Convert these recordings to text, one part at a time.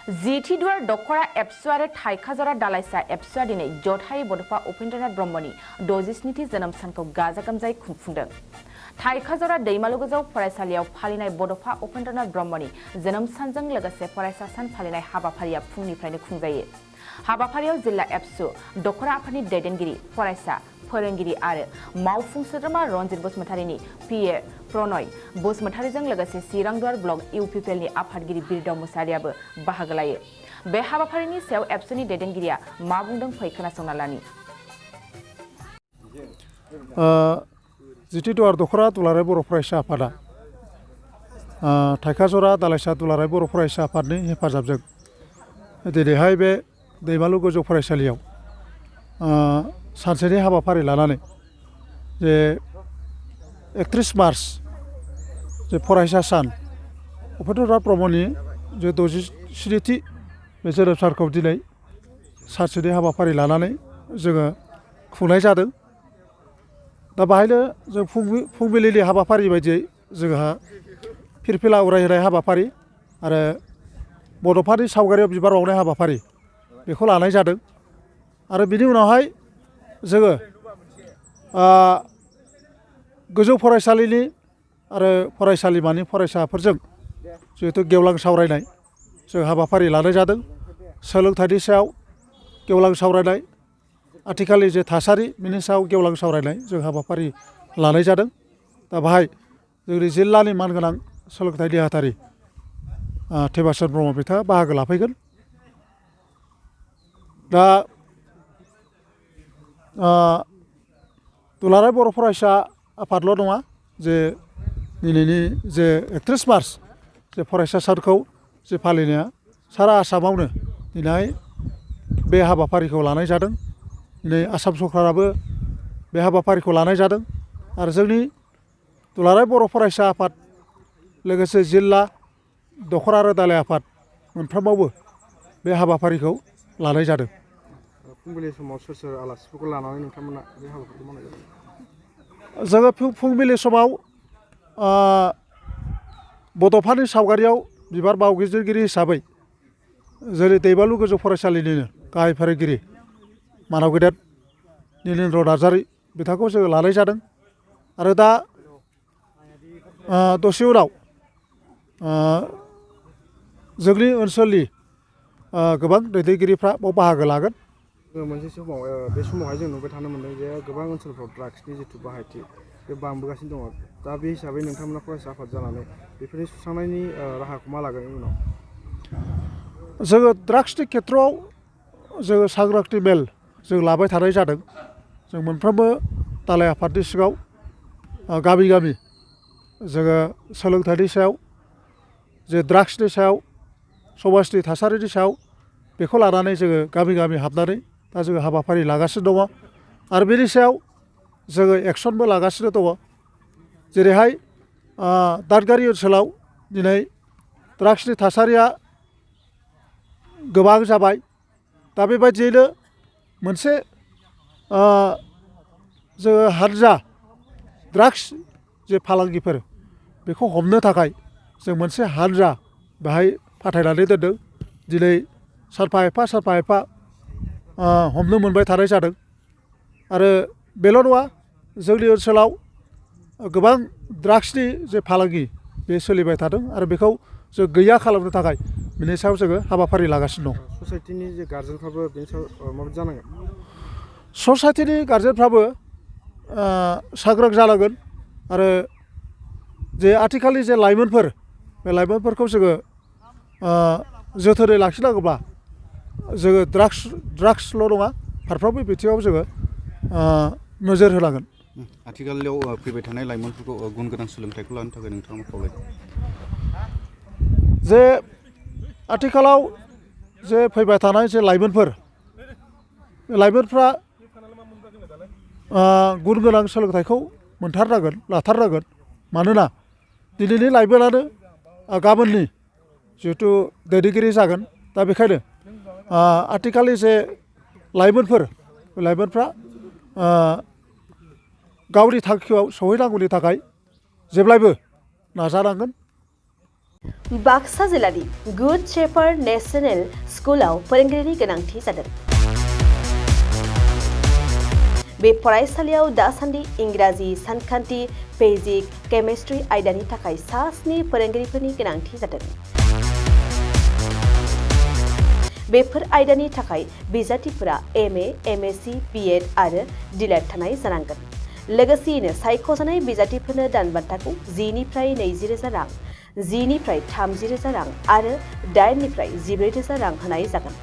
जिथिदुवार दख'रा एबसु आरो थाइखाजरा दालाइसा एबसुआ दिनै जथायै बड'फा उपेन्द्रनाथ ब्रह्मनि 67थि जोनोम सानखौ गाजा गोमजायै खुंफुंदों। थाइखाजरा दैमालु गोजौ फरायसालियाव फालिनाय बड'फा उपेन्द्रनाथ ब्रह्मनि जोनोम सानजों लोगोसे फरायसा सान फालिनाय हाबाफारिया फुंनिफ्रायनो खुंजायो। हाबाफारियाव जिल्ला एबसु दख'रा आफादनि दैदेनगिरि फरायसा फोरोंगिरि आरो मावफुं सोद्रोमा रनजित बसुमतारीनि पिए प्रनय बसुमतारीजों लोगोसे चिरांदुवार ब्लक इउपिपिएलनि आफादगिरि बिरदाव मुसाहारियाबो बाहागो लायो। बे हाबाफारिनि सायाव एबसुनि दैदेनगिरिया मा बुंदों फै खोनासंना लानि। जिथिदुवार दख'रा दुलाराय बर' फरायसा आफादा थाइखाजरा दालाइसा दुलाराय बर' फरायसा आफादनि हेफाजाबजों दिनैहाय बे दैमालु गोजौ फरायसालियाव सानसेनि हाबाफारि लानानै जे 31 मार्च जे फरायसा सान उपेन्द्रनाथ ब्रह्मनि जे 67थि बे जोनोम सानखौ दिनै सानसेनि हाबाफारि लानानै जोङो खुंनाय जादों। दा बाहायनो जों फुंबिलिनि हाबाफारि बायदियै जोंहा फिरफिला उरायहोनाय हाबाफारि आरो बड'फानि सावगारियाव बिबार बावनाय हाबाफारि बेखौ लानाय जादों। आरो बिनि उनावहाय जोङो गोजौ फरायसालिनि आरो फरायसालिमानि फरायसाफोरजों जिहेतु गेवलां सावरायनाय जों हाबाफारि लानाय जादों। सोलोंथाइनि सायाव गेवलां सावरायनाय, आथिखालनि जे थासारि बिनि सायाव गेवलां सावरायनाय जों हाबाफारि लानाय जादों। दा बाहाय जोंनि जिल्लानि मानगोनां सोलोंथाइ नेहाथारि टेबासन ब्रह्म बिथाङा बाहागो लाफैगोन। दा दुलाराय बर' फरायसा आफादल' नङा जे दिनैनि जे 31 मार्च जे फरायसा सानखौ जे फालिनाया सारा आसामावनो दिनै बे हाबाफारिखौ लानाय जादों। दिनै आसाम सरकाराबो बे हाबाफारिखौ लानाय जादों आरो जोंनि दुलाराय बर' फरायसा आफाद लोगोसे जिल्ला दख'रा आरो दालाइ आफाद मोनफ्रोमावबो बे हाबाफारिखौ लानाय जादों। फुंबिलि समाव सोर सोर आलासिफोरखौ लानानै नोंथांमोना बे हाबाफारिखौ मावनाय जादों? जोङो फुंबिलि समाव बड'फानि सावगारियाव बिबार बावगिरिगिरि हिसाबै जेरै दैमालु गोजौ फरायसालिनिनो गाहाय फोरोंगिरि मानाव गेदेर नीलेन्द्र नार्जारी बिथांखौ जोङो लानाय जादों। आरो दा दसे उनाव जोंनि ओनसोलनि गोबां दैदेनगिरिफ्रा बाव बाहागो लागोन। मोनसे समाव बे समावहाय जों नुबाय थानो मोनदों जे गोबां ओनसोलफ्राव ड्राग्सनि जिथु बाहायथि बे बांबोगासिनो दङ। दा बे हिसाबै नोंथांमोना फरायसा आफाद जानानै बेफोरनि सुस्रांनायनि राहाखौ मा लागोन उनाव? जोङो ड्राग्सनि खेथ्रआव जोङो सांग्रांथि मेल जों लाबाय थानाय जादों। जों मोनफ्रोमबो दालाइ आफादनि सिङाव गामि गामि जोङो सोलोंथाइनि सायाव जे ड्राग्सनि सायाव समाजनि थासारिनि सायाव बेखौ लानानै जोङो गामि गामि हाबनानै दा जोङो हाबाफारि लागासिनो दङ आरो बेनि सायाव जोङो एक्सनबो लागासिनो दङ। जेरैहाय दादगारि ओनसोलाव दिनै ड्राग्सनि थासारिया गोबां जाबाय। दा बेबायदियैनो मोनसे जोङो हानजा ड्राग्स जे फालांगिफोर बेखौ हमनो थाखाय जों मोनसे हानजा बेहाय फाथायनानै दोनदों। दिनै सानफा एफा हमनो मोनबाय थानाय जादों। आरो बेल' नङा, जोंनि ओनसोलाव गोबां ड्राग्सनि जे फालांगि बे सोलिबाय थादों आरो बेखौ जों गैया खालामनो थाखाय बिनि सायाव जोङो हाबाफारि लागासिनो दं। ससाइटिनि जे गार्जेनफ्राबो बेनि सायाव माबायदि जानांगोन? ससाइटिनि गार्जेनफ्राबो सांग्रां जानांगोन आरो जे आथिखालनि जे लाइमोनफोर बे लाइमोनफोरखौ जोङो जोथोनै लाखिनांगौब्ला जोङो ड्राग्सल' नङा फारफ्रोमबो बिथिङाव जोङो नोजोर होनांगोन। आथिखालाव फैबाय थानाय लाइमोनफोरखौ गुन गोनां सोलोंथाइखौ लानो थाखाय नोंथाङा खावलायदों। जे आथिखालाव जे फैबाय थानाय जे लाइमोनफ्रा गुन गोनां सोलोंथाइखौ मोनथारनांगोन, लाथारनांगोन। मानोना दिनैनि लाइमोनानो गाबोननि जिहेथु दैदेनगिरि जागोन। दा बेखायनो आथिखालनि जे लाइमोनफ्रा गावनि थांखियाव सहैनांगौनि थाखाय जेब्लायबो नाजानांगोन। बाक्सा जिल्लानि गुड शेफार्ड नेशनेल स्कुलाव फोरोंगिरिनि गोनांथि जादों। बे फरायसालियाव दासान्दि इंराजि, सानखान्थि, फिजिक्स, केमिस्ट्रि आयदानि थाखाय 7 फोरोंगिरिफोरनि गोनांथि जादों। बेफोर आयदानि थाखाय बिजाथिफोरा MA, MSc, BEd आरो DLED थानाय जानांगोन। लोगोसेयैनो सायख'जानाय बिजाथिफोरनो दानबान्थाखौ 10 निफ्राय 20,000 रां, 10 निफ्राय 30,000 रां आरो 8 निफ्राय 14,000 रां होनाय जागोन।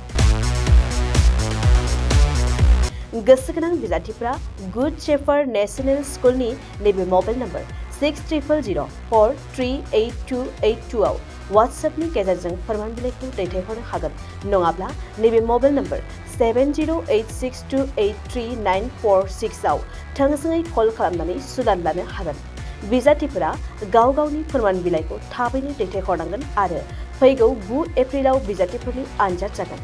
गोसो गोनां बिजाथिफोरा गुड शेफार्ड नेशनेल स्कुलनि नैबे मबाइल नम्बर 600004388282 आव WhatsAppनि गेजेरजों फोरमान बिलाइखौ दैथायहरनो हागोन। नङाब्ला नैबे मबाइल नम्बर 7086283946 आव थोंजोङै कल खालामनानै सुलाद लानो हागोन। बिजाथिफोरा गाव गावनि फोरमान बिलाइखौ थाबैनो दैथायहरनांगोन आरो फैगौ 9 एप्रिलाव बिजाथिफोरनि आनजाद जागोन।